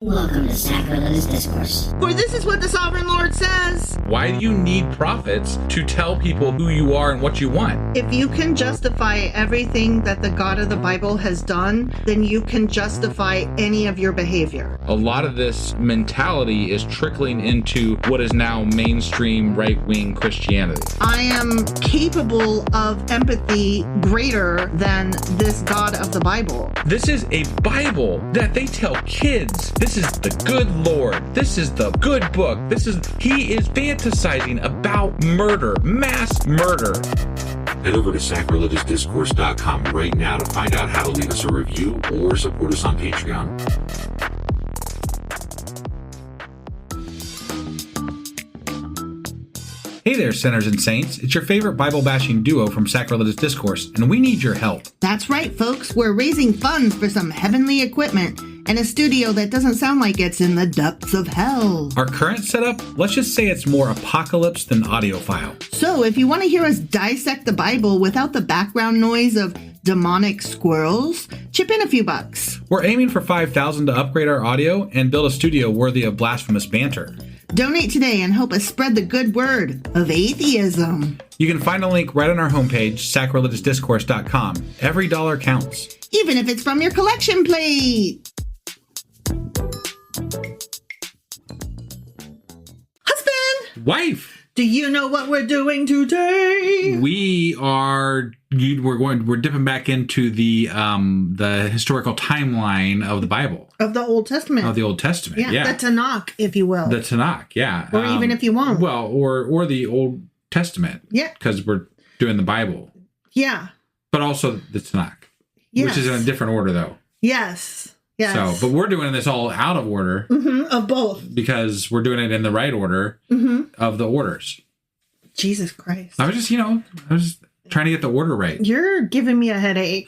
Welcome to Sacrilegious Discourse. For this is what the Sovereign Lord says. Why do you need prophets to tell people who you are and what you want? If you can justify everything that the God of the Bible has done, then you can justify any of your behavior. A lot of this mentality is trickling into what is now mainstream right-wing Christianity. I am capable of empathy greater than this God of the Bible. This is a Bible that they tell kids. This is the good Lord. This is the good book. He is fantasizing about murder, mass murder. Head over to sacrilegiousdiscourse.com right now to find out how to leave us a review or support us on Patreon. Hey there, sinners and saints. It's your favorite Bible-bashing duo from Sacrilegious Discourse, and we need your help. That's right, folks. We're raising funds for some heavenly equipment and a studio that doesn't sound like it's in the depths of hell. Our current setup, let's just say it's more apocalypse than audiophile. So if you want to hear us dissect the Bible without the background noise of demonic squirrels, chip in a few bucks. We're aiming for $5,000 to upgrade our audio and build a studio worthy of blasphemous banter. Donate today and help us spread the good word of atheism. You can find a link right on our homepage, sacrilegiousdiscourse.com. Every dollar counts. Even if it's from your collection plate. Husband! Wife! Do you know what we're doing today? We're dipping back into the historical timeline of the Bible. Of the Old Testament. Of the Old Testament, yeah. The Tanakh, if you will. The Tanakh, yeah. Or even if you won't. Well, or the Old Testament. Yeah. Because we're doing the Bible. Yeah. But also the Tanakh. Yes. Which is in a different order, though. Yes. Yes. So, but we're doing this all out of order. Mm-hmm, of both. Because we're doing it in the right order of the orders. Jesus Christ. I was just trying to get the order right. You're giving me a headache.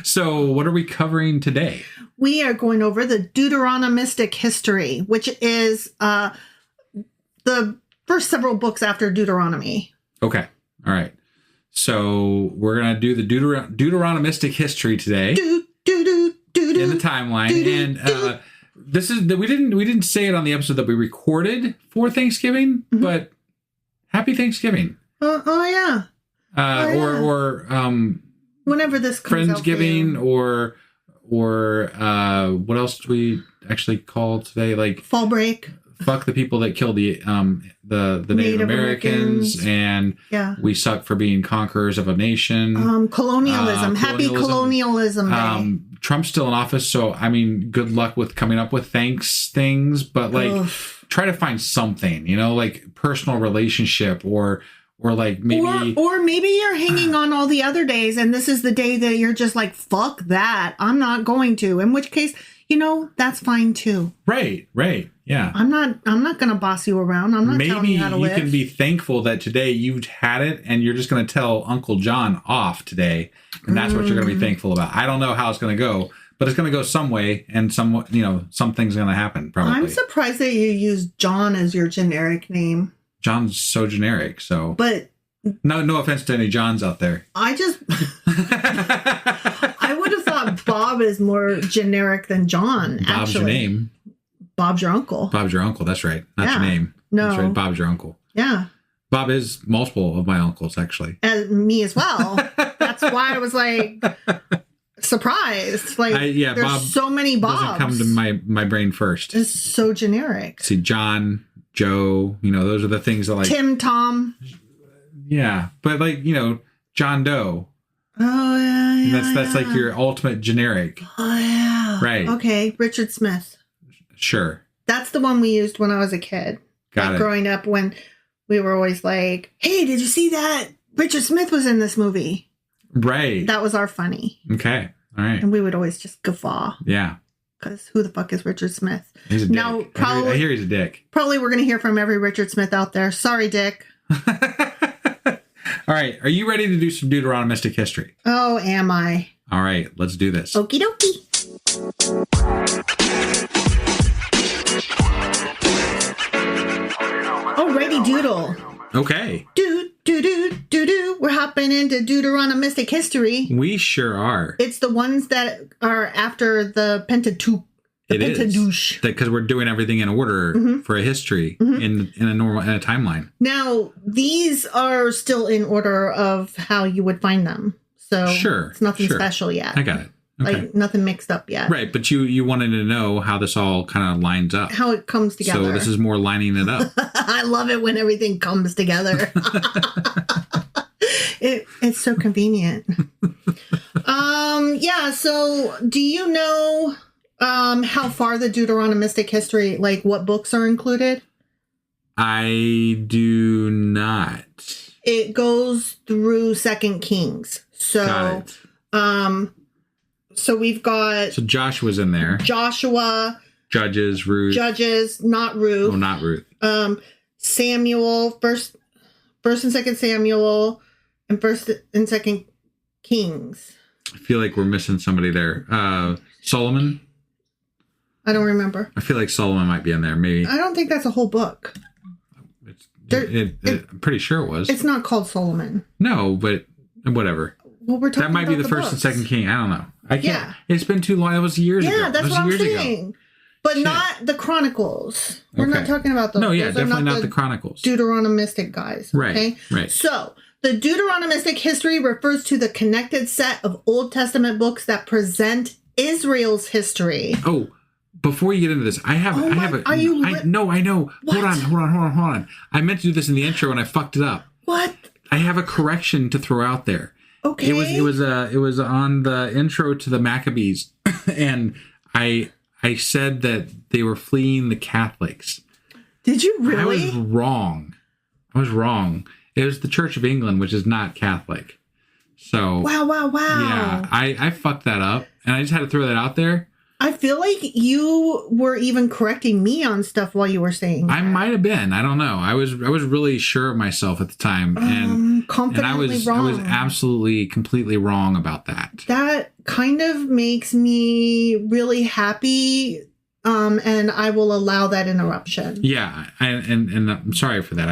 So what are we covering today? We are going over the Deuteronomistic history, which is the first several books after Deuteronomy. Okay. All right. So we're going to do the Deuteronomistic history today in the timeline. And this is we didn't say it on the episode that we recorded for Thanksgiving, but happy Thanksgiving. Oh yeah. Or whenever this comes Friendsgiving or what else do we actually call today? Like fall break. Fuck the people that killed the Native Americans, and we suck for being conquerors of a nation. Colonialism. Happy colonialism day. Trump's still in office, so I mean, good luck with coming up with thanks things, but like try to find something, like personal relationship or like maybe or maybe you're hanging on all the other days and this is the day that you're just like, fuck that, I'm not going to, in which case, that's fine too. Right, yeah. I'm not gonna boss you around. I'm not telling you how to live. Maybe you can be thankful that today you've had it and you're just going to tell Uncle John off today, and that's what you're going to be thankful about. I don't know how it's going to go, but it's going to go some way, and something's going to happen probably. I'm surprised that you use John as your generic name. John's so generic, so. But no offense to any Johns out there. I would have thought Bob is more generic than John. Bob's your name. Bob's your uncle. Bob's your uncle. That's right. Not your name. No. That's right. Bob's your uncle. Yeah. Bob is multiple of my uncles, actually. And me as well. That's why I was like surprised. Like, there's Bob so many Bobs. Doesn't come to my brain first. It's so generic. See, John, Joe, those are the things that like Tim, Tom. Yeah, but like John Doe. Oh yeah. That's like your ultimate generic. Oh yeah. Right. Okay, Richard Smith. Sure. That's the one we used when I was a kid. Got it. Growing up, when we were always like, "Hey, did you see that? Richard Smith was in this movie." Right. That was our funny. Okay. All right. And we would always just guffaw. Yeah. Because who the fuck is Richard Smith? He's a dick. Now, probably, I hear he's a dick. Probably we're going to hear from every Richard Smith out there. Sorry, Dick. All right. Are you ready to do some Deuteronomistic history? Oh, am I? All right. Let's do this. Okie dokie. Alrighty, doodle. Okay. Do. We're hopping into Deuteronomistic history. We sure are. It's the ones that are after the Pentateuch. It is. Petadouche. Because we're doing everything in order for a history in a timeline. Now, these are still in order of how you would find them. So it's nothing special yet. I got it. Okay. Like nothing mixed up yet. Right, but you wanted to know how this all kind of lines up. How it comes together. So this is more lining it up. I love it when everything comes together. It's so convenient. So do you know how far the Deuteronomistic history, like what books are included? I do not. It goes through 2 Kings. So Got it. So we've got So Joshua's in there. Joshua, Judges, Ruth. Judges, not Ruth. Oh, not Ruth. Samuel, first and second Samuel, and first and second Kings. I feel like we're missing somebody there. Solomon. I don't remember. I feel like Solomon might be in there. Maybe. I don't think that's a whole book. I'm pretty sure it was. It's not called Solomon. No, but whatever. Well, we're talking that might be about the first books. and second king. I don't know. I can't. Yeah. It's been too long. It was years ago. Yeah, that's what I'm saying. Ago. But not the Chronicles. We're not talking about those. No, yeah, Those are definitely not the Chronicles. Deuteronomistic guys. Right. Okay? Right. So the Deuteronomistic history refers to the connected set of Old Testament books that present Israel's history. Oh, before you get into this, I have a. Are you? No, I know. What? Hold on. I meant to do this in the intro and I fucked it up. What? I have a correction to throw out there. Okay. It was on the intro to the Maccabees, and I said that they were fleeing the Catholics. Did you really? I was wrong. It was the Church of England, which is not Catholic. So Wow. yeah, I fucked that up, and I just had to throw that out there. I feel like you were even correcting me on stuff while you were saying that. I might have been. I don't know. I was really sure of myself at the time, and confidently I wrong. was absolutely completely wrong about that. That kind of makes me really happy, and I will allow that interruption. Yeah, and I'm sorry for that.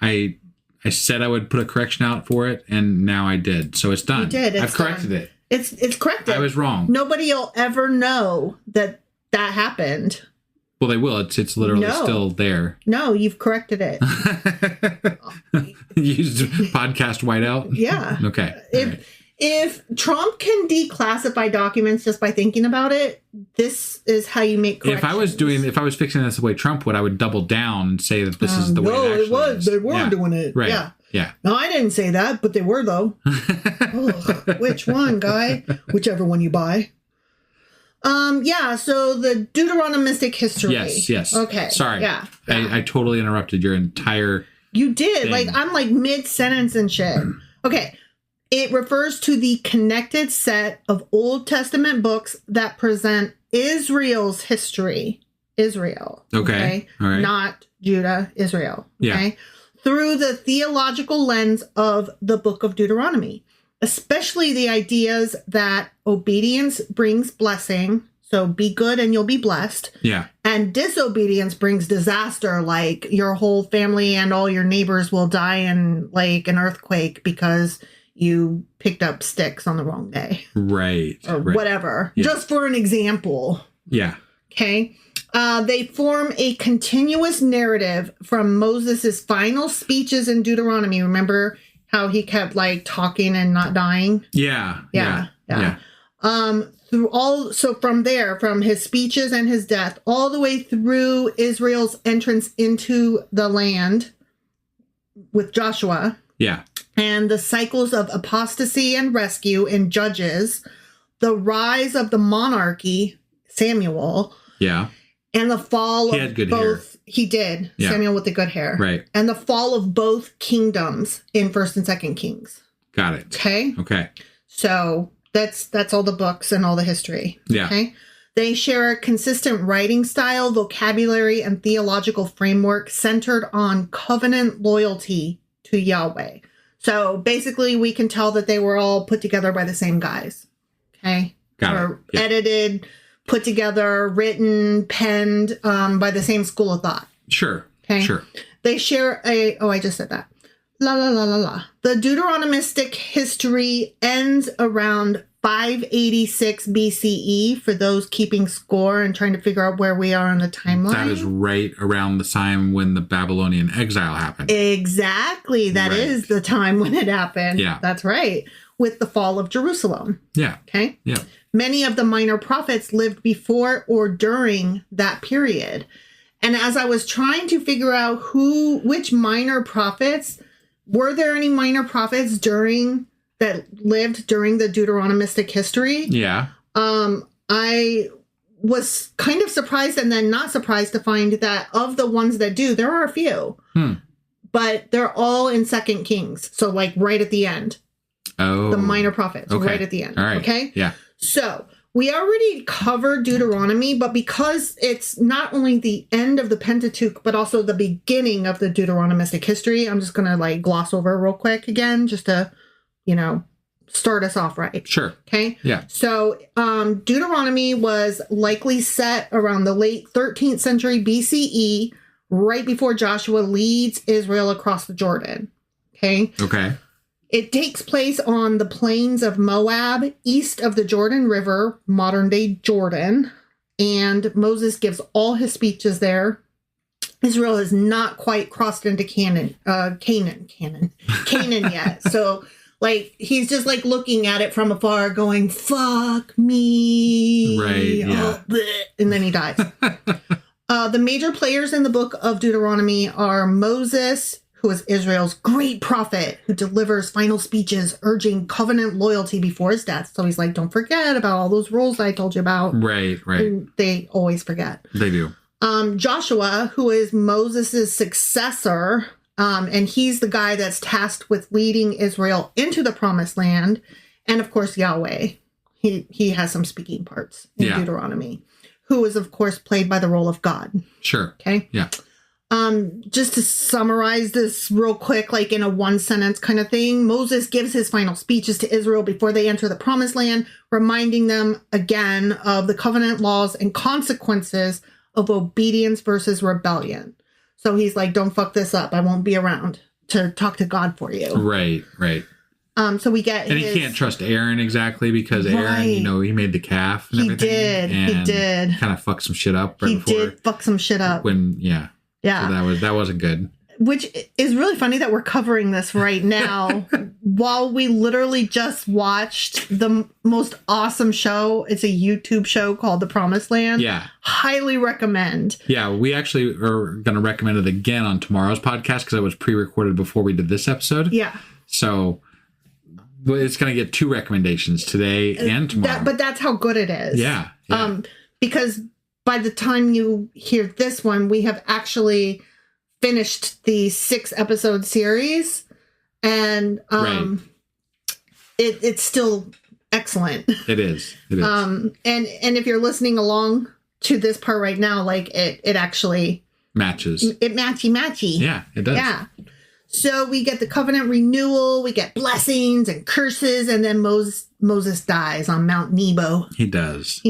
I said I would put a correction out for it, and now I did. So it's done. You did. I've corrected it. It's corrected. I was wrong. Nobody will ever know that happened. Well, they will. It's literally still there. No, you've corrected it. You used podcast whiteout? Yeah. Okay. If Trump can declassify documents just by thinking about it, this is how you make corrections. If I was fixing this the way Trump would, I would double down and say that this is the way it actually is. They were doing it. Right. Yeah. No, I didn't say that, but they were, though. Ugh, which one, guy? Whichever one you buy. So the Deuteronomistic history. Yes. Okay. Sorry. Yeah. I totally interrupted your entire You did. thing. Like, I'm like mid-sentence and shit. Okay. It refers to the connected set of Old Testament books that present Israel's history. Israel. Okay. All right. Not Judah, Israel. Okay. Yeah. Through the theological lens of the book of Deuteronomy, especially the ideas that obedience brings blessing. So be good and you'll be blessed. Yeah. And disobedience brings disaster, like your whole family and all your neighbors will die in like an earthquake because you picked up sticks on the wrong day. Right. Or whatever. Yeah. Just for an example. Yeah. Okay. They form a continuous narrative from Moses' final speeches in Deuteronomy. Remember how he kept like talking and not dying? Yeah. From there, from his speeches and his death, all the way through Israel's entrance into the land with Joshua. Yeah. And the cycles of apostasy and rescue in Judges, the rise of the monarchy, Samuel. Yeah. And the fall he of had good both. Hair. He did. Yeah. Samuel with the good hair. Right. And the fall of both kingdoms in 1st and 2nd Kings. Got it. Okay. So that's all the books and all the history. Yeah. Okay. They share a consistent writing style, vocabulary, and theological framework centered on covenant loyalty to Yahweh. So basically, we can tell that they were all put together by the same guys. Okay. Got it. Yep. Edited, put together, written, penned by the same school of thought. Sure. Okay. Sure. They share I just said that. La la la la la. The Deuteronomistic history ends around 586 BCE for those keeping score and trying to figure out where we are on the timeline. That is right around the time when the Babylonian exile happened. Exactly. That is the time when it happened. Yeah. That's right. With the fall of Jerusalem. Yeah. Okay. Yeah. Many of the minor prophets lived before or during that period. And as I was trying to figure out which minor prophets, were there any minor prophets that lived during the Deuteronomistic history? Yeah. I was kind of surprised and then not surprised to find that of the ones that do, there are a few. But they're all in 2 Kings. So like right at the end. Oh. The minor prophets right at the end. All right. Okay? Yeah. So we already covered Deuteronomy, but because it's not only the end of the Pentateuch, but also the beginning of the Deuteronomistic history, I'm just going to like gloss over real quick again, just to, start us off right. Sure. Okay. Yeah. So Deuteronomy was likely set around the late 13th century BCE, right before Joshua leads Israel across the Jordan. Okay. Okay. It takes place on the plains of Moab, east of the Jordan River, modern-day Jordan, and Moses gives all his speeches there. Israel has not quite crossed into Canaan yet. So, like, he's just, like, looking at it from afar going, fuck me. Right, yeah. And then he dies. The major players in the book of Deuteronomy are Moses, who is Israel's great prophet, who delivers final speeches urging covenant loyalty before his death. So he's like, don't forget about all those rules I told you about. Right. And they always forget. They do. Joshua, who is Moses' successor, and he's the guy that's tasked with leading Israel into the promised land. And of course, Yahweh. He has some speaking parts in Deuteronomy, who is, of course, played by the role of God. Sure. Okay. Yeah. Just to summarize this real quick, like in a one sentence kind of thing, Moses gives his final speeches to Israel before they enter the promised land, reminding them again of the covenant laws and consequences of obedience versus rebellion. So he's like, don't fuck this up. I won't be around to talk to God for you. Right. So we get and he can't trust Aaron exactly because Aaron, he made the calf and everything. He did. Kind of fucked some shit up right before. He did fuck some shit up. Yeah. So that wasn't good. Which is really funny that we're covering this right now while we literally just watched the most awesome show. It's a YouTube show called The Promised Land. Yeah. Highly recommend. Yeah, we actually are going to recommend it again on tomorrow's podcast because it was pre-recorded before we did this episode. Yeah. So it's going to get 2 recommendations today and tomorrow. But that's how good it is. Yeah. Because by the time you hear this one, we have actually finished the 6-episode series, and it's still excellent. It is. And if you're listening along to this part right now, like it actually matches. It matchy. Yeah, it does. Yeah. So we get the covenant renewal, we get blessings and curses, and then Moses dies on Mount Nebo. He does.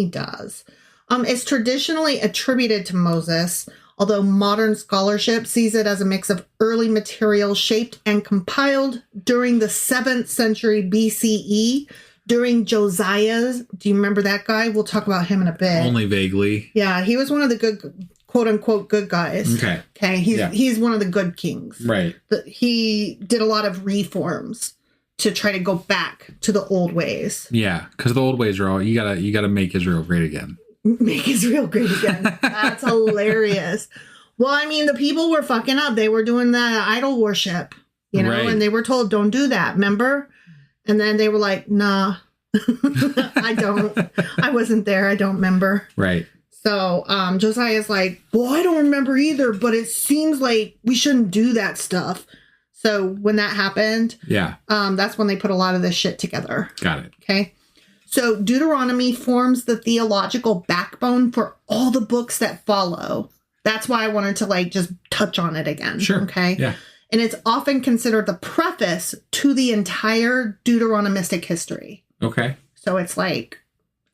It's traditionally attributed to Moses, although modern scholarship sees it as a mix of early material shaped and compiled during the 7th century BCE, during Josiah's. Do you remember that guy? We'll talk about him in a bit. Only vaguely. Yeah, he was one of the good, quote unquote, good guys. Okay. He's one of the good kings. Right. He did a lot of reforms to try to go back to the old ways. Yeah, because the old ways are all you gotta make Israel great again. Make Israel great again. That's hilarious. Well, I mean, the people were fucking up. They were doing that idol worship, and they were told, don't do that, remember? And then they were like, nah, I don't. I wasn't there. I don't remember. Right. So Josiah's like, well, I don't remember either, but it seems like we shouldn't do that stuff. So when that happened, that's when they put a lot of this shit together. Got it. Okay. So Deuteronomy forms the theological backbone for all the books that follow. That's why I wanted to just touch on it again. Sure. Okay. Yeah. And it's often considered the preface to the entire Deuteronomistic history. Okay. So it's like,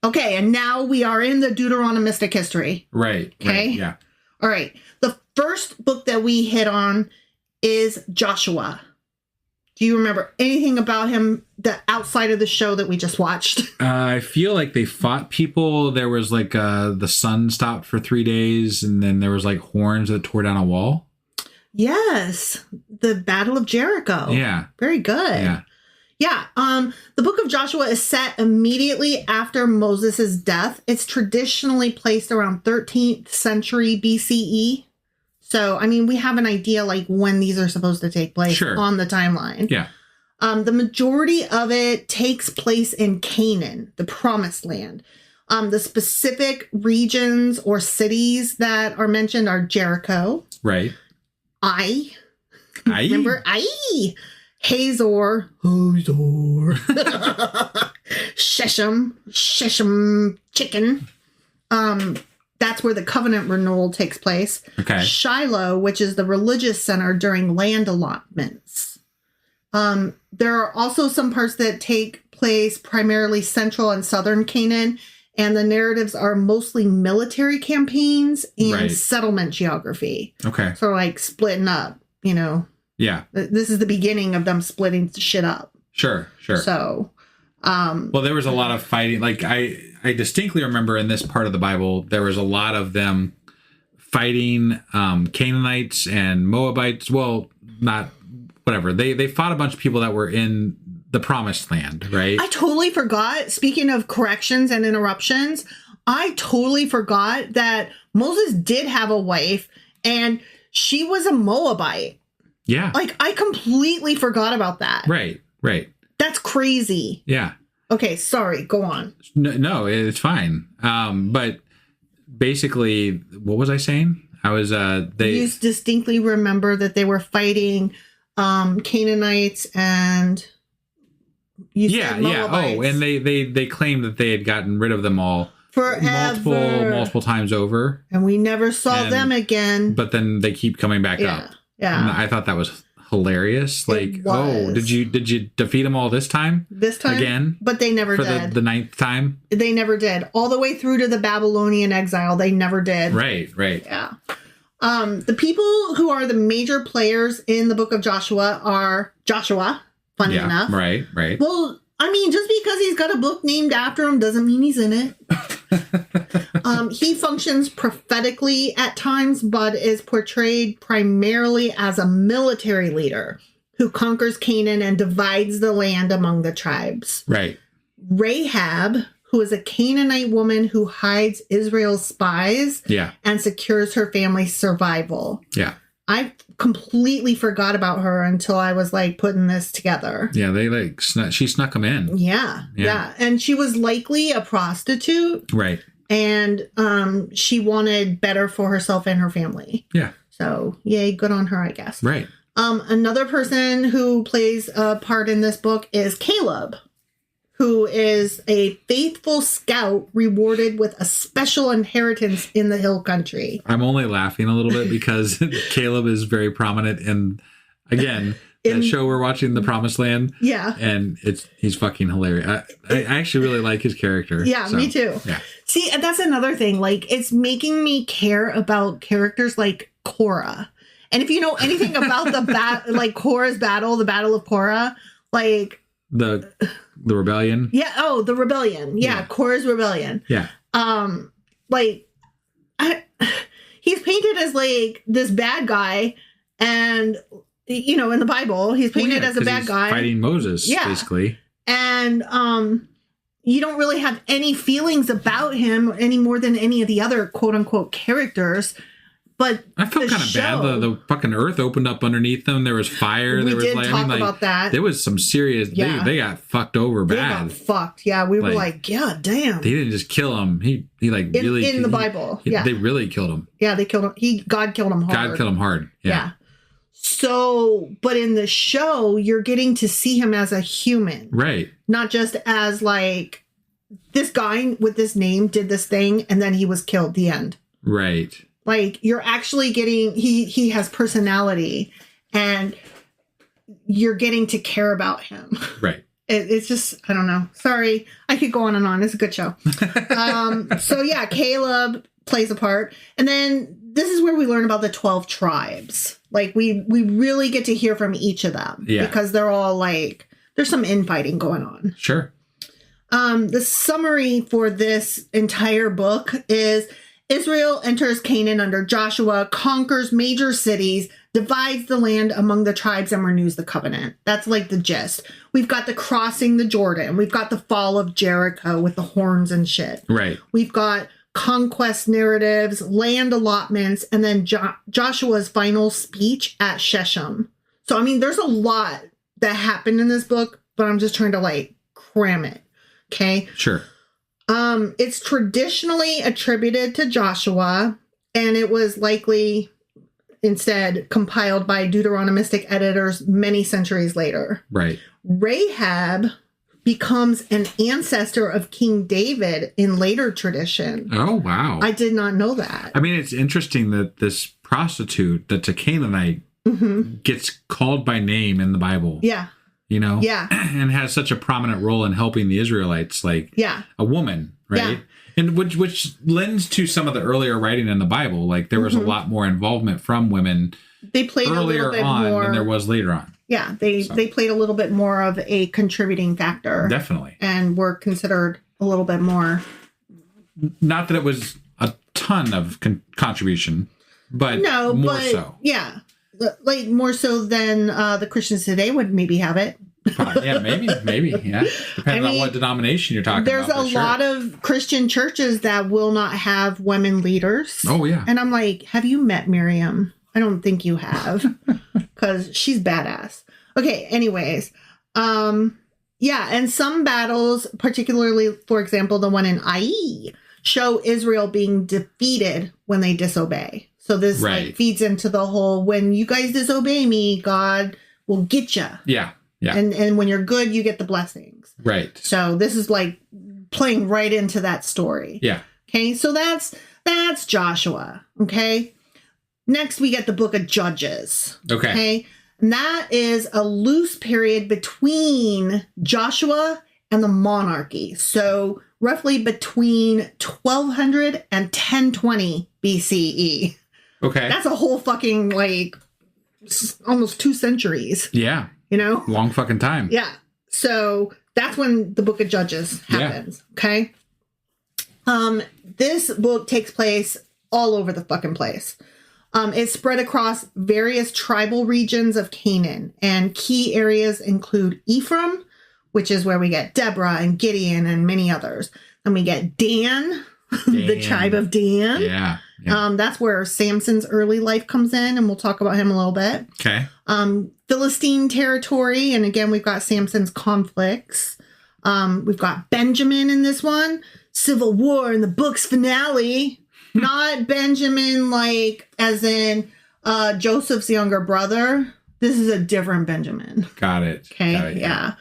okay, and now we are in the Deuteronomistic history. Right. Okay. Right, yeah. All right. The first book that we hit on is Joshua. Do you remember anything about him outside of the show that we just watched? I feel like they fought people. There was like the sun stopped for 3 days, and then there was like horns that tore down a wall. Yes, the Battle of Jericho. Yeah. Very good. Yeah. Yeah. The book of Joshua is set immediately after Moses' death. It's traditionally placed around 13th century BCE. So, I mean, we have an idea like when these are supposed to take place on the timeline. Yeah. The majority of it takes place in Canaan, the promised land. The specific regions or cities that are mentioned are Jericho. Right. Remember? Hazor. Shechem chicken. That's where the covenant renewal takes place. Okay. Shiloh, which is the religious center during land allotments. There are also some parts that take place primarily central and southern Canaan, and the narratives are mostly military campaigns and settlement geography. Okay. So like splitting up, Yeah. This is the beginning of them splitting shit up. Sure. So, well, there was a lot of fighting. Like I distinctly remember in this part of the Bible, there was a lot of them fighting Canaanites and Moabites. Well, not whatever. They fought a bunch of people that were in the promised land, right? I totally forgot. Speaking of corrections and interruptions, I totally forgot that Moses did have a wife and she was a Moabite. Yeah. Like, I completely forgot about that. Right. That's crazy. Yeah. Okay, sorry. Go on. No, it's fine. But basically, what was I saying? I was You distinctly remember that they were fighting Canaanites and said Moabites. Oh, and they claimed that they had gotten rid of them all forever, multiple times over, and we never saw them again. But then they keep coming back up. Yeah, and I thought that was hilarious. Like, oh, did you defeat them all this time? This time again? But they never did. The 9th time? They never did. All the way through to the Babylonian exile, they never did. Right. Yeah. The people who are the major players in the book of Joshua are Joshua, funny enough. Right. Well, I mean, just because he's got a book named after him doesn't mean he's in it. He functions prophetically at times, but is portrayed primarily as a military leader who conquers Canaan and divides the land among the tribes. Right. Rahab, who is a Canaanite woman who hides Israel's spies and secures her family's survival. Yeah. I completely forgot about her until I was like putting this together. Yeah, they she snuck them in. Yeah. And she was likely a prostitute. Right. And she wanted better for herself and her family. Yeah. So, yay, good on her, I guess. Right. Another person who plays a part in this book is Caleb, who is a faithful scout rewarded with a special inheritance in the hill country. I'm only laughing a little bit because Caleb is very prominent in, again, that show we're watching, The Promised Land. Yeah. And he's fucking hilarious. I actually really like his character. Yeah, me too. Yeah. See, and that's another thing. Like, it's making me care about characters like Korah. And if you know anything about Korah's battle, the Battle of Korah, like... The rebellion? Yeah. Oh, the rebellion. Yeah. Korah's rebellion. Yeah. He's painted as like this bad guy, and in the Bible, he's painted as a bad guy fighting Moses, basically. And you don't really have any feelings about him any more than any of the other quote unquote characters. But I felt kind of bad. The fucking earth opened up underneath them. There was fire. We did talk about that. There was some serious. Yeah. They got fucked over bad. They got fucked. Yeah, we were like, yeah, damn. They didn't just kill him. He really in the Bible. They really killed him. Yeah, they killed him. God killed him hard. God killed him hard. Yeah. So, but in the show, you're getting to see him as a human, right? Not just as like this guy with this name did this thing and then he was killed. The end. Right. Like, you're actually getting, he has personality and you're getting to care about him. Right. It's just, I don't know. Sorry. I could go on and on. It's a good show. So yeah, Caleb plays a part. And then this is where we learn about the 12 tribes. Like we really get to hear from each of them. Yeah. Because they're all like, there's some infighting going on. Sure. The summary for this entire book is Israel enters Canaan under Joshua, conquers major cities, divides the land among the tribes, and renews the covenant. That's like the gist. We've got the crossing the Jordan. We've got the fall of Jericho with the horns and shit. Right. We've got conquest narratives, land allotments, and then Joshua's final speech at Shechem. So, I mean, there's a lot that happened in this book, but I'm just trying to like cram it. Okay. Sure. It's traditionally attributed to Joshua, and it was likely instead compiled by Deuteronomistic editors many centuries later. Right. Rahab becomes an ancestor of King David in later tradition. Oh, wow. I did not know that. I mean, it's interesting that this prostitute that's a Canaanite gets called by name in the Bible. Yeah. You know? Yeah. And has such a prominent role in helping the Israelites, like a woman, right? Yeah. And which lends to some of the earlier writing in the Bible. Like there was a lot more involvement from women they played earlier a little bit on more, than there was later on. Yeah, they played a little bit more of a contributing factor. Definitely. And were considered a little bit more. Not that it was a ton of contribution, but more so. Yeah. Like more so than the Christians today would maybe have it. Yeah, maybe, yeah. Depending on what denomination you're talking about. There's a lot of Christian churches that will not have women leaders. Oh, yeah. And I'm like, have you met Miriam? I don't think you have, because she's badass. Okay, anyways. Yeah, and some battles, particularly, for example, the one in Ai, show Israel being defeated when they disobey. So this like, feeds into the whole, when you guys disobey me, God will get you. Yeah. Yeah. And when you're good, you get the blessings. Right. So this is like playing right into that story. Yeah. Okay. So that's Joshua. Okay. Next, we get the book of Judges. Okay. And that is a loose period between Joshua and the monarchy. So roughly between 1200 and 1020 BCE. Okay. That's a whole fucking like almost 2 centuries. Yeah. You know? Long fucking time. Yeah. So that's when the book of Judges happens. Yeah. Okay. This book takes place all over the fucking place. It's spread across various tribal regions of Canaan, and key areas include Ephraim, which is where we get Deborah and Gideon and many others. And we get Dan. The tribe of Dan. Yeah. That's where Samson's early life comes in, and we'll talk about him a little bit. Okay. Philistine territory, and again, we've got Samson's conflicts. We've got Benjamin in this one. Civil War in the book's finale. Not Benjamin like as in Joseph's younger brother. This is a different Benjamin. Got it. Okay. Got it, yeah.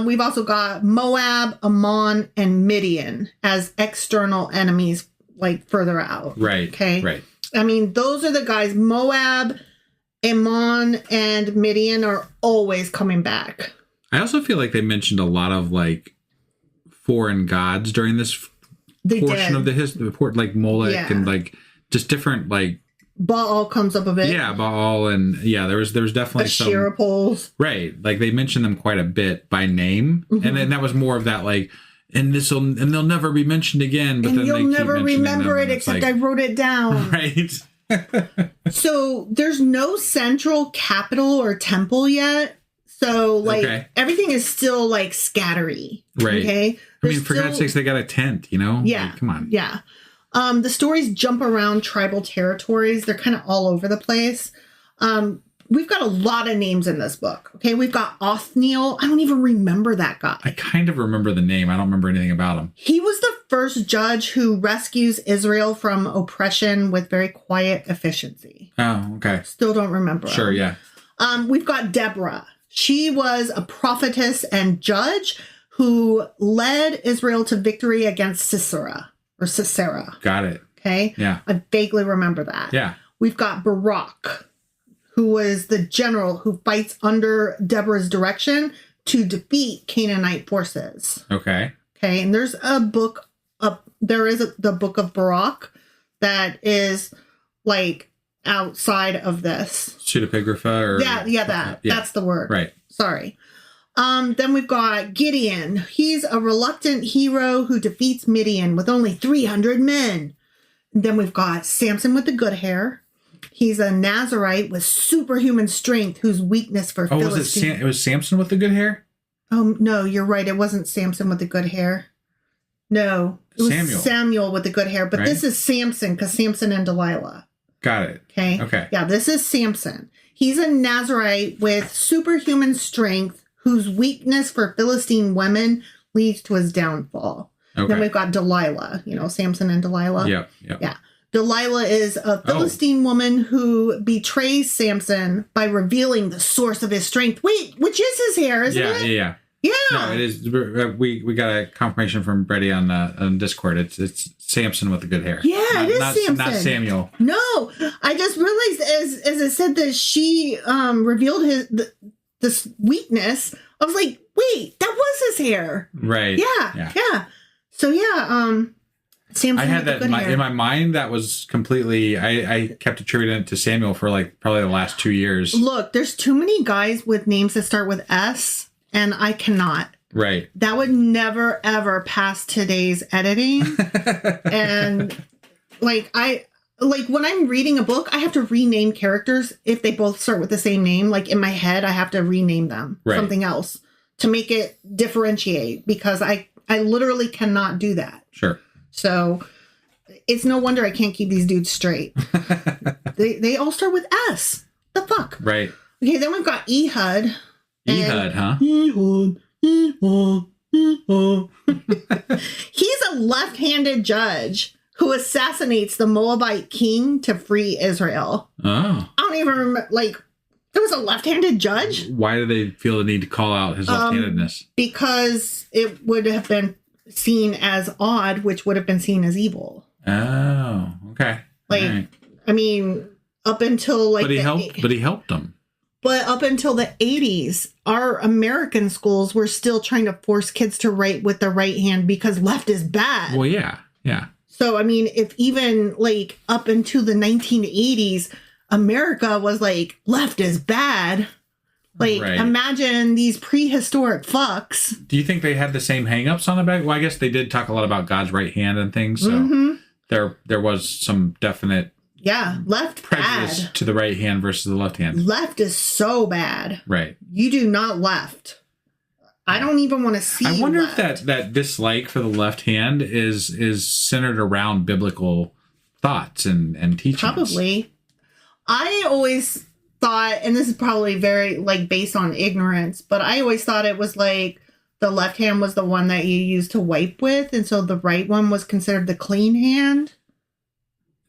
We've also got Moab, Ammon, and Midian as external enemies, like further out. Right. Okay. Right. I mean, those are the guys. Moab, Ammon, and Midian are always coming back. I also feel like they mentioned a lot of like foreign gods during this portion of the history, like Molech and like just different like. Baal comes up a bit. Yeah, Baal and there was definitely Asherah poles. Right, like they mentioned them quite a bit by name, and then that was more of that like, and they'll never be mentioned again. But and then you'll they keep never remember them, it except like, I wrote it down. Right. So there's no central capital or temple yet. So like everything is still like scattery. Right. Okay. I mean, for God's sakes, they got a tent, you know? Yeah. Like, come on. Yeah. The stories jump around tribal territories. They're kind of all over the place. We've got a lot of names in this book. Okay. We've got Othniel. I don't even remember that guy. I kind of remember the name. I don't remember anything about him. He was the first judge who rescues Israel from oppression with very quiet efficiency. Oh, okay. Still don't remember. Sure. him. Yeah. We've got Deborah. She was a prophetess and judge who led Israel to victory against Sisera. Got it. Okay. Yeah. I vaguely remember that. Yeah. We've got Barak, who was the general who fights under Deborah's direction to defeat Canaanite forces. Okay. Okay. And there's a book the book of Barak. that is like outside of this. Pseudepigrapha or that's the word. Right. Sorry. Then we've got Gideon. He's a reluctant hero who defeats Midian with only 300 men. Then we've got Samson with the good hair. He's a Nazarite with superhuman strength whose weakness for Philistine. It was Samson with the good hair? No, you're right. It wasn't Samson with the good hair. No, it was Samuel with the good hair. But This is Samson because Samson and Delilah. Got it. Okay. Yeah, this is Samson. He's a Nazarite with superhuman strength whose weakness for Philistine women leads to his downfall. Okay. Then we've got Delilah, Samson and Delilah. Yeah. Delilah is a Philistine woman who betrays Samson by revealing the source of his strength. Wait, which is his hair, isn't it? Yeah. No, it is. We got a confirmation from Brady on Discord. It's Samson with the good hair. Yeah, it is Samson. Not Samuel. No, I just realized as it said that she revealed this weakness. I was like, wait, that was his hair. Right. Yeah. So Samson. I had that in my mind. That was completely. I kept attributing it to Samuel for probably the last 2 years. Look, there's too many guys with names that start with S, and I cannot. Right. That would never ever pass today's editing. And when I'm reading a book, I have to rename characters if they both start with the same name. Like in my head, I have to rename them something else to make it differentiate because I literally cannot do that. Sure. So it's no wonder I can't keep these dudes straight. They all start with S. The fuck? Right. Okay, then we've got Ehud. Ehud, huh? Ehud. He's a left-handed judge who assassinates the Moabite king to free Israel. Oh. I don't even remember, there was a left-handed judge? Why do they feel the need to call out his left-handedness? Because it would have been seen as odd, which would have been seen as evil. Oh, okay. Right. I mean, up until But he helped them. But up until the 80s, our American schools were still trying to force kids to write with the right hand because left is bad. Well, yeah. So, I mean, if even up into the 1980s, America was left is bad. Imagine these prehistoric fucks. Do you think they had the same hangups on the back? Well, I guess they did talk a lot about God's right hand and things. So there was some definite left prejudice bad to the right hand versus the left hand. Left is so bad. Right. You do not left. I don't even want to see. I wonder if that dislike for the left hand is centered around biblical thoughts and teachings. Probably. I always thought, and this is probably very based on ignorance, but I always thought it was the left hand was the one that you used to wipe with, and so the right one was considered the clean hand.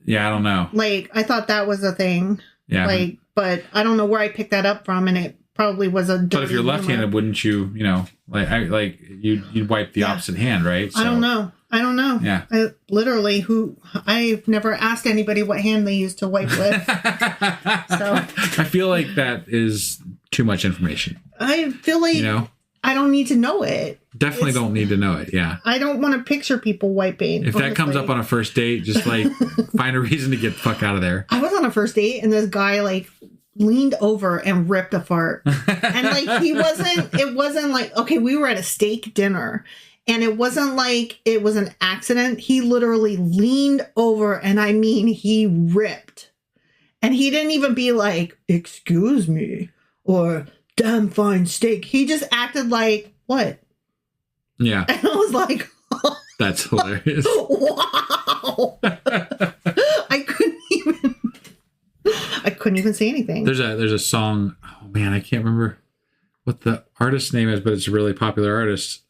Yeah, I don't know. I thought that was a thing. Yeah. But I don't know where I picked that up from, and it probably was a dirty But if you're left-handed, wouldn't you, you'd wipe the opposite hand, right? So, I don't know. Yeah. I've never asked anybody what hand they used to wipe with. So I feel like that is too much information. I feel like I don't need to know it. Definitely don't need to know it. Yeah. I don't want to picture people wiping. If that comes up on a first date, just find a reason to get the fuck out of there. I was on a first date and this guy leaned over and ripped a fart. And it wasn't okay, we were at a steak dinner and it wasn't it was an accident. He literally leaned over and I mean, he ripped. And he didn't even be excuse me, or damn fine steak. He just acted what? Yeah. And I was like, oh, that's hilarious. Wow. I couldn't even say anything. There's a song. Oh man, I can't remember what the artist's name is, but it's a really popular artist.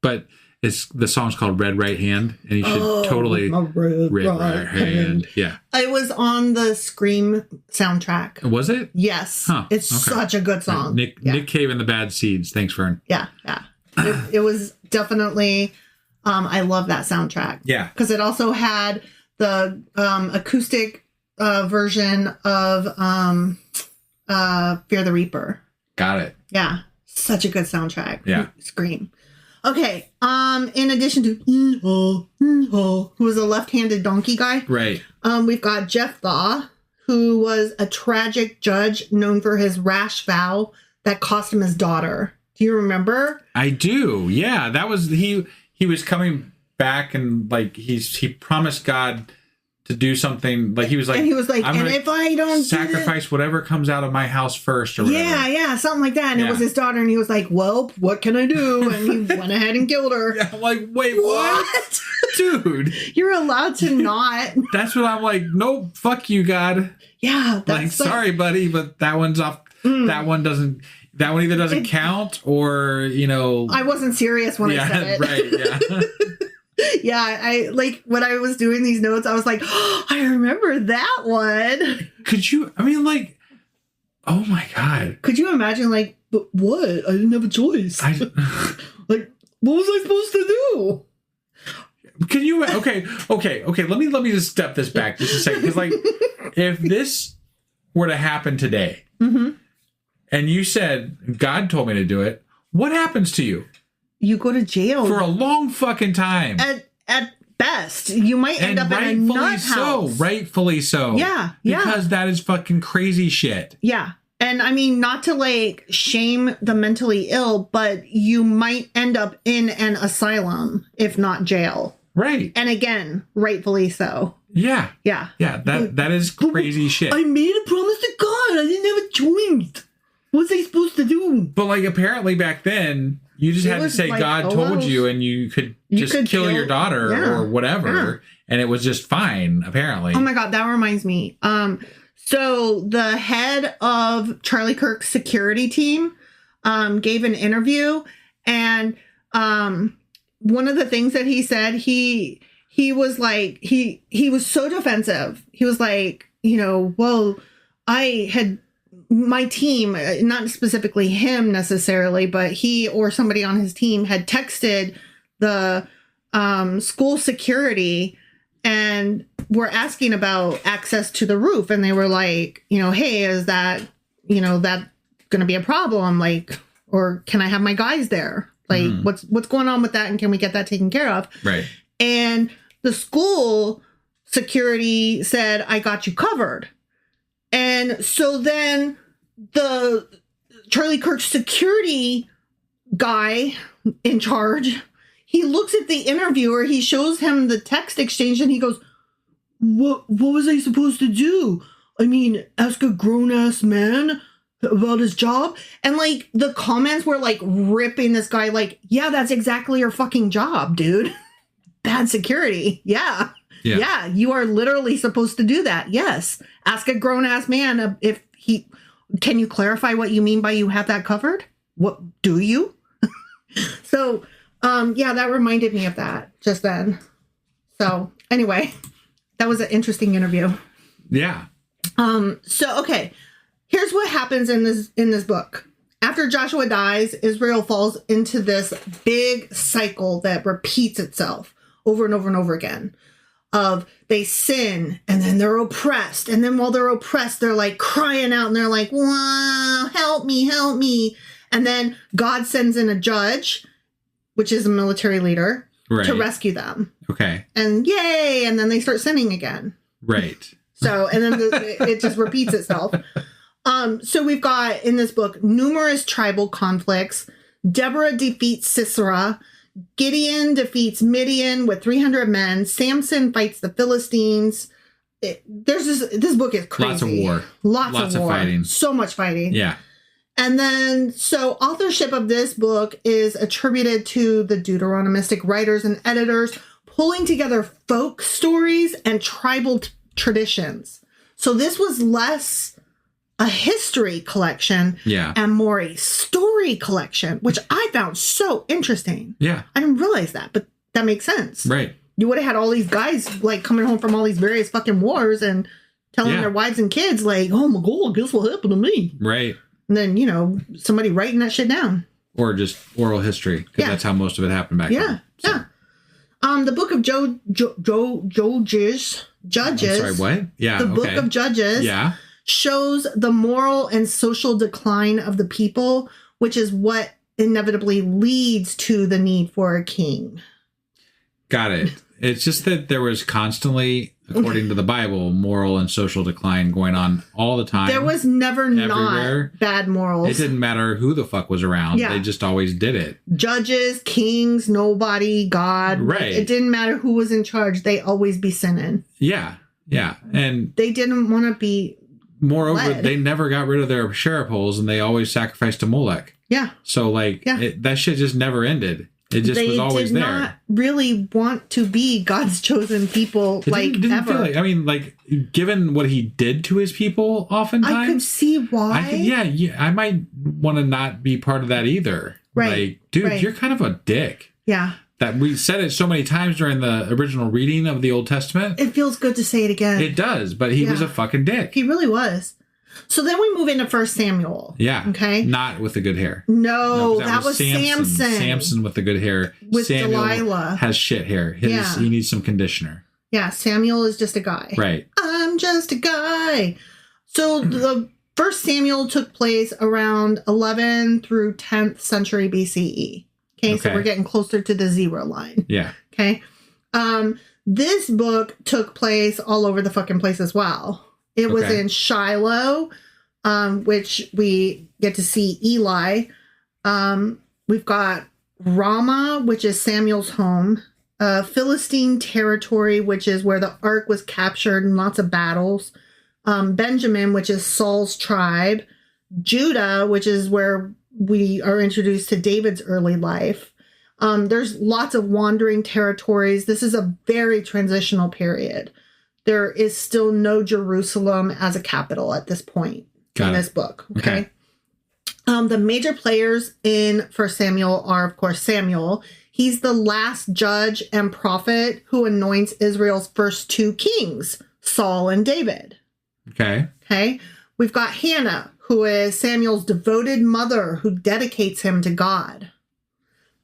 But the song's called Red Right Hand, and you should totally red right hand. Yeah. It was on the Scream soundtrack. Was it? Yes. Huh. It's such a good song. Nick Cave and the Bad Seeds. Thanks, Fern. Yeah. It was definitely. I love that soundtrack. Yeah. Because it also had the acoustic version of Fear the Reaper. Got it. Yeah. Such a good soundtrack. Yeah. Scream. Okay. In addition to who was a left-handed donkey guy, Right. we've got Jephthah, who was a tragic judge known for his rash vow that cost him his daughter. Do you remember? I do. Yeah, that was he was coming back and like he promised God to do something, like he was like, and he was like, I'm and gonna if I don't sacrifice whatever comes out of my house first, or whatever. yeah, something like that. And Yeah. it was his daughter, and he was like, well, what can I do? And he went ahead and killed her. Yeah, I'm like, wait, what? Dude, You're allowed to not. that's what I'm like. Nope, fuck you, God. Yeah, Like, that's sorry, buddy, but that one's off. That one doesn't. That one either doesn't count, or I wasn't serious when I said it. Right. Yeah. Yeah, I like when I was doing these notes, I was like, oh, I remember that one. Could you? I mean, like, oh my God. Could you imagine, like, but what? I didn't have a choice. Like, what was I supposed to do? Can you? Okay. Let me just step this back just a second, because like, if this were to happen today, and you said God told me to do it, what happens to you? You go to jail For a long fucking time. At best. You might end up in a nut house. Rightfully so. Yeah. Because that is fucking crazy shit. Yeah. And I mean, not to like shame the mentally ill, but you might end up in an asylum, if not jail. Right. And again, rightfully so. Yeah. Yeah. Yeah. That is crazy shit. I made a promise to God. I didn't have a choice. What's I supposed to do? But like, apparently back then, you just had to say like, God told you, and you could kill your daughter or whatever, and it was just fine, apparently. Oh my God, that reminds me. So the head of Charlie Kirk's security team gave an interview, and one of the things that he said, he was like, he was so defensive. He was like, well, I had my team, not specifically him necessarily, but he or somebody on his team had texted the school security and were asking about access to the roof. And they were like, hey, is that, that going to be a problem? Like, or can I have my guys there? Like, what's going on with that? And can we get that taken care of? Right. And the school security said, I got you covered. And so then the Charlie Kirk security guy in charge, he looks at the interviewer, he shows him the text exchange, and he goes, what was I supposed to do? I mean, ask a grown-ass man about his job? And like the comments were like ripping this guy like, yeah, that's exactly your fucking job, dude. Bad security. Yeah. Yeah, you are literally supposed to do that. Yes. Ask a grown-ass man if he... Can you clarify what you mean by you have that covered? What do you? So, yeah, that reminded me of that just then. So, anyway, that was an interesting interview. Yeah. So, okay, here's what happens in this book. After Joshua dies, Israel falls into this big cycle that repeats itself over and over and over again. Of they sin and then they're oppressed. And then while they're oppressed, they're like crying out and they're like, wow, help me, help me. And then God sends in a judge, which is a military leader, to rescue them. Okay. And yay. And then they start sinning again. Right. So, and then it just repeats itself. So we've got in this book numerous tribal conflicts. Deborah defeats Sisera. Gideon defeats Midian with 300 men. Samson fights the Philistines. This book is crazy. Lots of war. Lots of war. Fighting. So much fighting. Yeah. And then, so authorship of this book is attributed to the Deuteronomistic writers and editors pulling together folk stories and tribal traditions. So this was less a history collection and more a story collection, which I found so interesting. Yeah. I didn't realize that, but that makes sense. Right. You would have had all these guys like coming home from all these various fucking wars and telling their wives and kids like, oh my God, guess what happened to me? Right. And then, somebody writing that shit down. Or just oral history, because that's how most of it happened back then. So. Yeah. The book of Judges. I'm sorry, what? Yeah. The book of Judges shows the moral and social decline of the people, which is what inevitably leads to the need for a king. Got it. It's just that there was constantly, according to the Bible, moral and social decline going on all the time. There was never everywhere. Not bad morals. It didn't matter who the fuck was around. Yeah. They just always did it. Judges, kings, nobody, God. Right. It didn't matter who was in charge. They always be sinning. Yeah. Yeah. And they didn't want to be moreover, led. They never got rid of their sheriff holes, and they always sacrificed to Molech. Yeah. So, like, that shit just never ended. It just was always there. They did not really want to be God's chosen people, didn't ever. Feel like, I mean, like, given what he did to his people, oftentimes. I could see why. I might want to not be part of that either. Right. Like, dude, you're kind of a dick. Yeah. That we said it so many times during the original reading of the Old Testament. It feels good to say it again. It does, but he was a fucking dick. He really was. So then we move into 1 Samuel. Yeah. Okay. Not with the good hair. No, that was Samson. Samson with the good hair. With Samuel Delilah. has shit hair. He needs some conditioner. Yeah, Samuel is just a guy. Right. I'm just a guy. So the 1 Samuel took place around 11 through 10th century BCE. Okay, so we're getting closer to the 0 line. Yeah. Okay. This book took place all over the fucking place as well. It was in Shiloh, which we get to see Eli. We've got Ramah, which is Samuel's home. Philistine territory, which is where the ark was captured and lots of battles. Benjamin, which is Saul's tribe. Judah, which is where we are introduced to David's early life. There's lots of wandering territories. This is a very transitional period. There is still no Jerusalem as a capital at this point in this book. Okay. The major players in 1 Samuel are, of course, Samuel. He's the last judge and prophet who anoints Israel's first 2 kings, Saul and David. Okay. We've got Hannah, who is Samuel's devoted mother who dedicates him to God.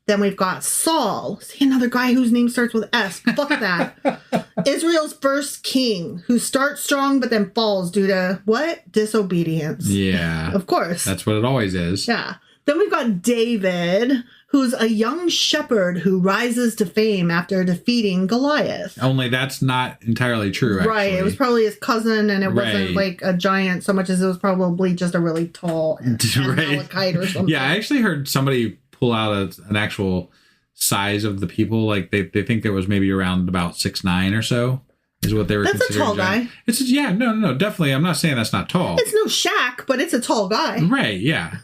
Then we've got Saul. See, another guy whose name starts with S. Fuck that. Israel's first king who starts strong but then falls due to what? Disobedience. Yeah. Of course. That's what it always is. Yeah. Then we've got David, who's a young shepherd who rises to fame after defeating Goliath. Only that's not entirely true, actually. Right. It was probably his cousin, and it wasn't like a giant so much as it was probably just a really tall Amalekite or something. Yeah, I actually heard somebody pull out an actual size of the people. Like they think there was maybe around about 6'9" or so is what they were considering. That's a tall guy. It's no, definitely. I'm not saying that's not tall. It's no Shaq, but it's a tall guy. Right, yeah.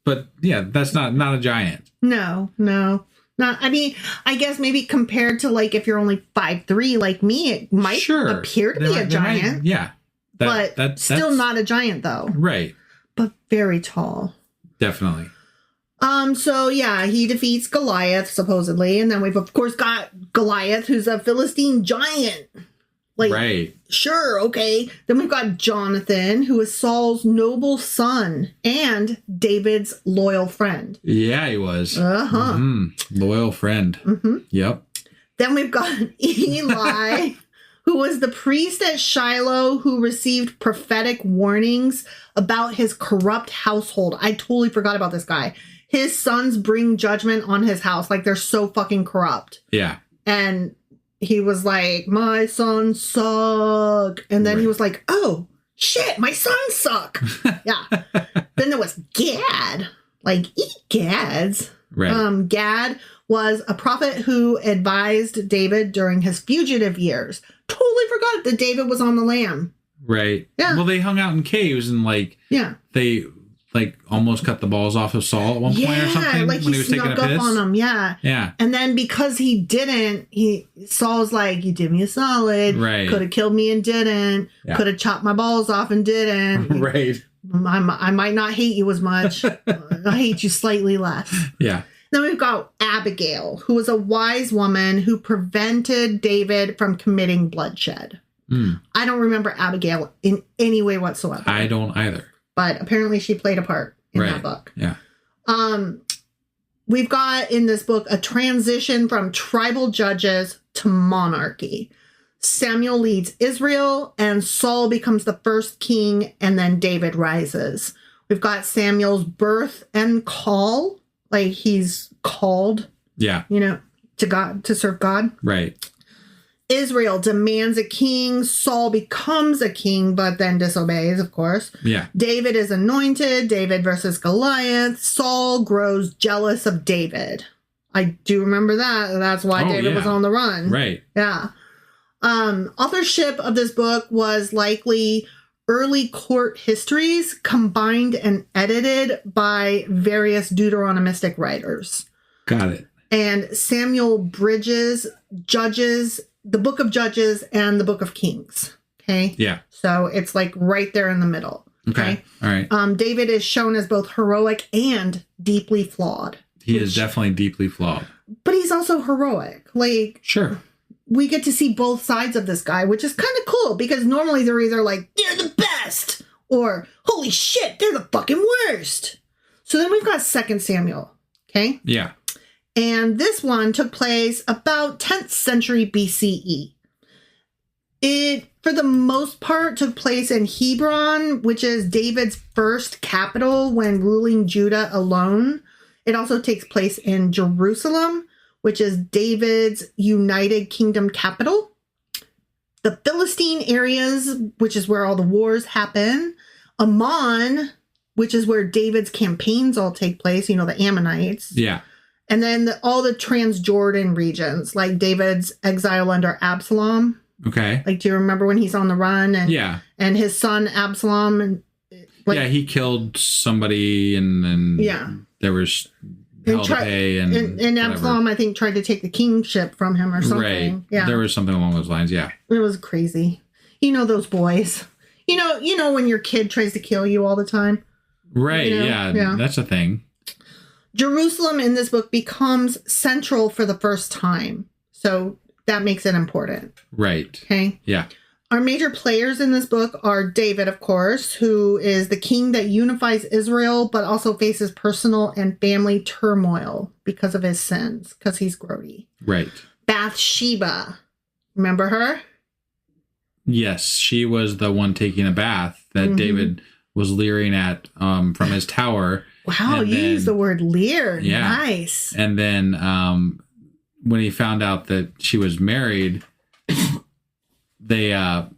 But yeah, that's not a giant. No. Not, I mean, I guess maybe compared to like if you're only 5'3" like me, it might appear to be a giant. That's still not a giant though. Right. But very tall. Definitely. So yeah, he defeats Goliath, supposedly, and then we've of course got Goliath, who's a Philistine giant. Like, right. Sure, okay. Then we've got Jonathan, who is Saul's noble son and David's loyal friend. Yeah, he was. Loyal friend. Yep. Then we've got Eli, who was the priest at Shiloh who received prophetic warnings about his corrupt household. I totally forgot about this guy. His sons bring judgment on his house. Like, they're so fucking corrupt. Yeah. And he was like, my sons suck. And then he was like, oh, shit, my sons suck. Yeah. Then there was Gad. Like, eat Gads. Right. Gad was a prophet who advised David during his fugitive years. Totally forgot that David was on the lam. Right. Yeah. Well, they hung out in caves and they almost cut the balls off of Saul at one point or something like when he was taking a piss. Up on him. Yeah. Yeah. And then because he didn't, Saul's like, you did me a solid. Right. Could have killed me and didn't. Yeah. Could have chopped my balls off and didn't. Right. I might not hate you as much. I hate you slightly less. Yeah. Then we've got Abigail, who was a wise woman who prevented David from committing bloodshed. I don't remember Abigail in any way whatsoever. I don't either. But apparently she played a part in that book. Yeah. We've got in this book a transition from tribal judges to monarchy. Samuel leads Israel and Saul becomes the first king and then David rises. We've got Samuel's birth and call. Like he's called, Yeah. To God, to serve God. Right. Israel demands a king. Saul becomes a king, but then disobeys, of course. Yeah. David is anointed. David versus Goliath. Saul grows jealous of David. I do remember that. That's why David was on the run. Right. Yeah. Authorship of this book was likely early court histories combined and edited by various Deuteronomistic writers. Got it. And Samuel bridges Judges, the book of Judges, and the book of Kings. Okay. Yeah. So it's like right there in the middle. Okay. All right. David is shown as both heroic and deeply flawed. He is definitely deeply flawed. But he's also heroic. Like, Sure. we get to see both sides of this guy, which is kind of cool because normally they're either like, they're the best, or holy shit, they're the fucking worst. So then we've got 2 Samuel. Okay. Yeah. And this one took place about 10th century BCE. It, for the most part, took place in Hebron, which is David's first capital when ruling Judah alone. It also takes place in Jerusalem, which is David's United Kingdom capital. The Philistine areas, which is where all the wars happen. Ammon, which is where David's campaigns all take place, the Ammonites. Yeah. And then all the Transjordan regions, like David's exile under Absalom. Okay. Like, do you remember when he's on the run? And, Yeah. And his son Absalom. And he killed somebody, and then there was hell to pay, and Absalom, I think, tried to take the kingship from him or something. Right. Yeah. There was something along those lines. Yeah. It was crazy. Those boys. You know when your kid tries to kill you all the time. Right. Yeah. That's a thing. Jerusalem in this book becomes central for the first time. So that makes it important. Right. Okay. Yeah. Our major players in this book are David, of course, who is the king that unifies Israel, but also faces personal and family turmoil because of his sins, because he's grody. Right. Bathsheba. Remember her? Yes. She was the one taking a bath that David was leering at from his tower. Wow, you used the word leer. Yeah. Nice. And then when he found out that she was married, he had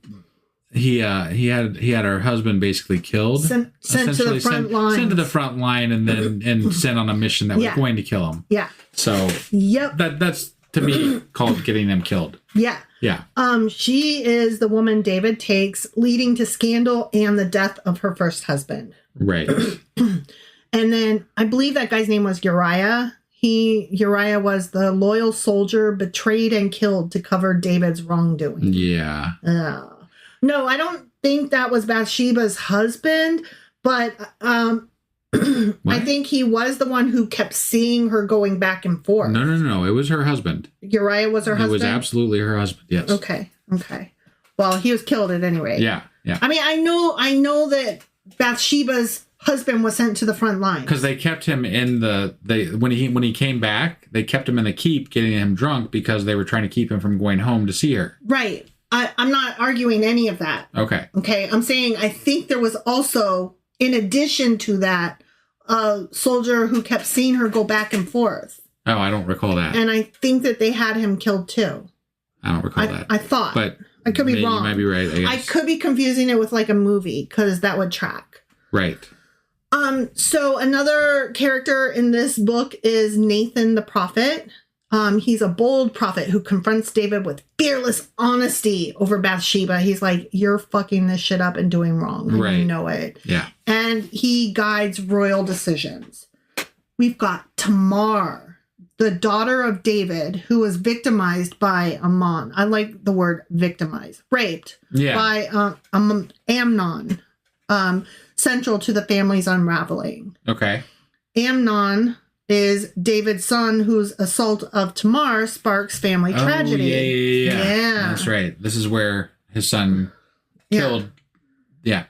her husband basically killed, sent to the front line, sent to the front line, and then sent on a mission that was going to kill him. Yeah. So that's to me called getting them killed. Yeah. Yeah. She is the woman David takes, leading to scandal and the death of her first husband. Right. And then I believe that guy's name was Uriah. Uriah was the loyal soldier betrayed and killed to cover David's wrongdoing. Yeah. No, I don't think that was Bathsheba's husband, but I think he was the one who kept seeing her going back and forth. No. It was her husband. Uriah was her husband? It was absolutely her husband, yes. Okay. Well, he was killed at any rate. Yeah. I mean, I know that Bathsheba's husband was sent to the front line because they kept him in when he came back. They kept him in the keep, getting him drunk because they were trying to keep him from going home to see her. Right. I'm not arguing any of that. Okay. I'm saying I think there was also, in addition to that, a soldier who kept seeing her go back and forth. Oh, I don't recall that. And I think that they had him killed too. I don't recall that. I thought, but I could be wrong. You might be right. I guess. I could be confusing it with like a movie because that would track. Right. So another character in this book is Nathan the prophet. He's a bold prophet who confronts David with fearless honesty over Bathsheba. He's like, you're fucking this shit up and doing wrong. And you know it. Yeah. And he guides royal decisions. We've got Tamar, the daughter of David, who was victimized by Ammon. I like the word victimized. Raped by Amnon. Central to the family's unraveling. Okay. Amnon is David's son, whose assault of Tamar sparks family tragedy. Yeah. That's right. This is where his son killed. Yeah.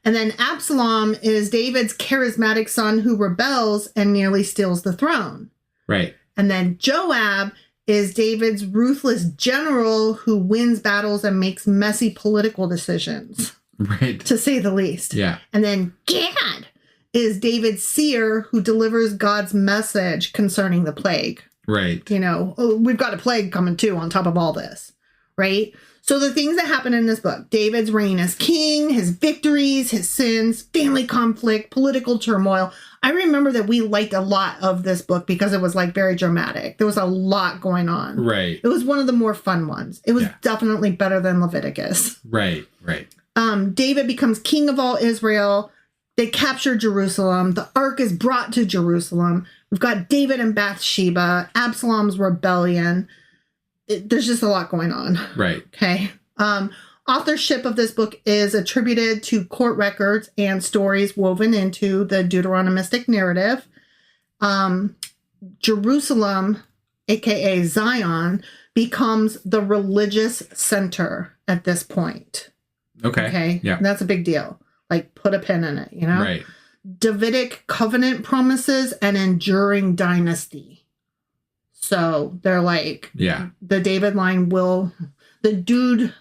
And then Absalom is David's charismatic son who rebels and nearly steals the throne. Right. And then Joab is David's ruthless general who wins battles and makes messy political decisions. Right. To say the least. Yeah. And then Gad is David's seer who delivers God's message concerning the plague. Right. You know, we've got a plague coming too on top of all this, right? So the things that happen in this book, David's reign as king, his victories, his sins, family conflict, political turmoil. I remember that we liked a lot of this book because it was like very dramatic. There was a lot going on. Right. It was one of the more fun ones. It was definitely better than Leviticus. Right. David becomes king of all Israel. They capture Jerusalem. The ark is brought to Jerusalem. We've got David and Bathsheba, Absalom's rebellion. There's just a lot going on. Right. Okay. Authorship of this book is attributed to court records and stories woven into the Deuteronomistic narrative. Jerusalem, aka Zion, becomes the religious center at this point. Okay. Yeah. That's a big deal. Like, put a pin in it, you know? Right. Davidic covenant promises an enduring dynasty. So they're like, the David line the dude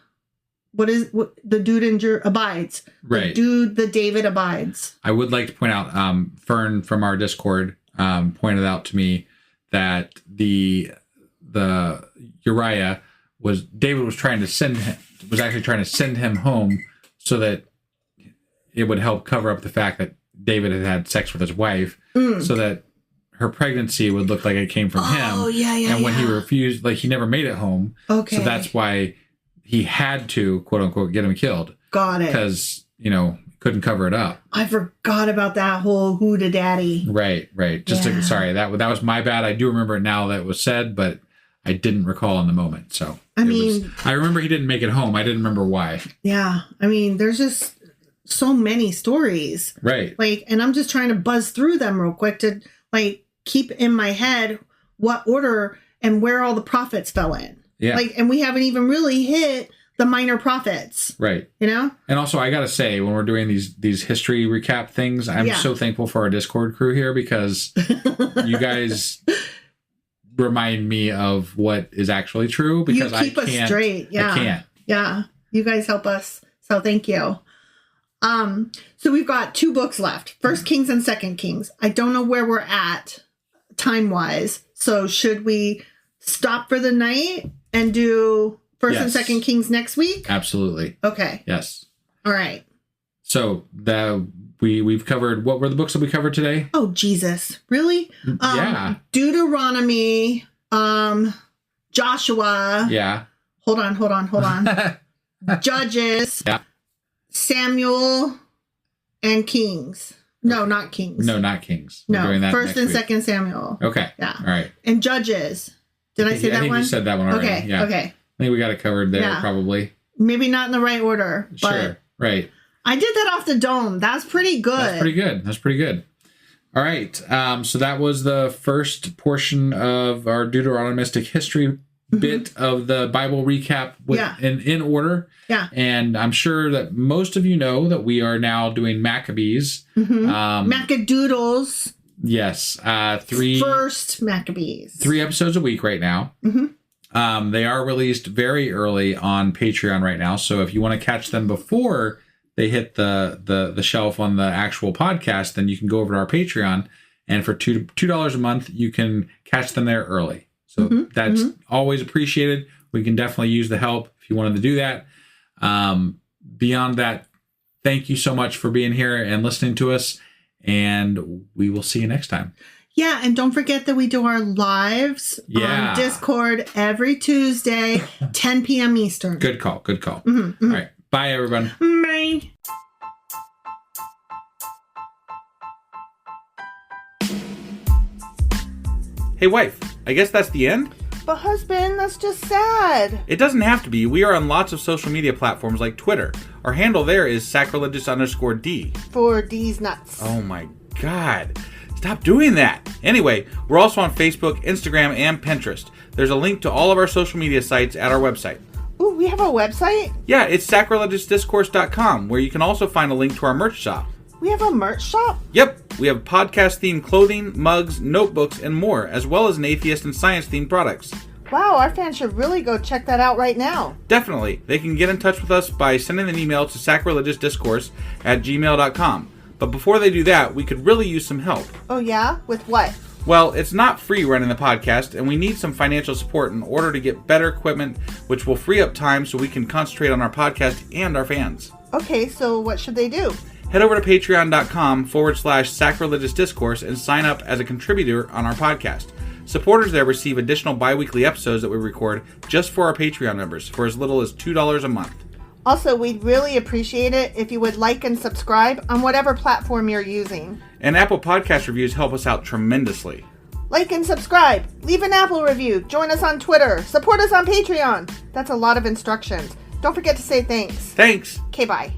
abides. Right. The David abides. I would like to point out, Fern from our Discord pointed out to me that the Uriah David was actually trying to send him home so that it would help cover up the fact that David had sex with his wife, so that her pregnancy would look like it came from him. Oh, yeah. And when he refused, like, he never made it home. Okay. So that's why he had to, quote unquote, get him killed. Got it. Because, couldn't cover it up. I forgot about that whole hooda daddy. Right. Sorry, that was my bad. I do remember it now that it was said, but I didn't recall in the moment. So I remember he didn't make it home. I didn't remember why. Yeah. I mean, there's just so many stories. Right. Like, and I'm just trying to buzz through them real quick to like keep in my head what order and where all the prophets fell in. Yeah. Like, and we haven't even really hit the minor prophets. Right. You know? And also, I got to say, when we're doing these history recap things, I'm so thankful for our Discord crew here, because you guys remind me of what is actually true, because you keep us straight. Yeah. I can't. Yeah. You guys help us. So thank you. So we've got 2 books left, 1 Kings and 2 Kings. I don't know where we're at time-wise. So should we stop for the night and do 1 and 2 Kings next week? Absolutely. Okay. Yes. All right. So we've covered, what were the books that we covered today? Oh, Jesus. Really? Yeah. Deuteronomy, Joshua. Yeah. Hold on. Judges. Yeah. Samuel and Kings. No, not Kings. No, not Kings. We're doing that 1 and week. 2 Samuel. Okay. Yeah. All right. And Judges. Did I say that one? I think you said that one already. Okay. Yeah. Okay. I think we got it covered there, probably. Maybe not in the right order. But sure. Right. I did that off the dome. That's pretty good. That's pretty good. All right. So that was the first portion of our Deuteronomistic history bit of the Bible recap in order. Yeah. And I'm sure that most of you know that we are now doing Maccabees. Maccadoodles. Yes. First Maccabees. 3 episodes a week right now. They are released very early on Patreon right now. So if you want to catch them before they hit the shelf on the actual podcast, then you can go over to our Patreon. And for $2 a month, you can catch them there early. So that's always appreciated. We can definitely use the help if you wanted to do that. Beyond that, thank you so much for being here and listening to us. And we will see you next time. Yeah, and don't forget that we do our lives on Discord every Tuesday, 10 p.m. Eastern. Good call. All right. Bye, everyone. Bye. Hey, wife, I guess that's the end? But husband, that's just sad. It doesn't have to be. We are on lots of social media platforms like Twitter. Our handle there is sacrilegious_D. For D's nuts. Oh my God. Stop doing that. Anyway, we're also on Facebook, Instagram, and Pinterest. There's a link to all of our social media sites at our website. Ooh, we have a website? Yeah, it's sacrilegiousdiscourse.com, where you can also find a link to our merch shop. We have a merch shop? Yep, we have podcast-themed clothing, mugs, notebooks, and more, as well as an atheist and science-themed products. Wow, our fans should really go check that out right now. Definitely. They can get in touch with us by sending an email to sacrilegiousdiscourse@gmail.com. But before they do that, we could really use some help. Oh yeah? With what? Well, it's not free running the podcast, and we need some financial support in order to get better equipment, which will free up time so we can concentrate on our podcast and our fans. Okay, so what should they do? Head over to patreon.com/sacrilegious discourse and sign up as a contributor on our podcast. Supporters there receive additional bi-weekly episodes that we record just for our Patreon members for as little as $2 a month. Also, we'd really appreciate it if you would like and subscribe on whatever platform you're using. And Apple Podcast reviews help us out tremendously. Like and subscribe, leave an Apple review, join us on Twitter, support us on Patreon. That's a lot of instructions. Don't forget to say thanks. Thanks. Okay, bye.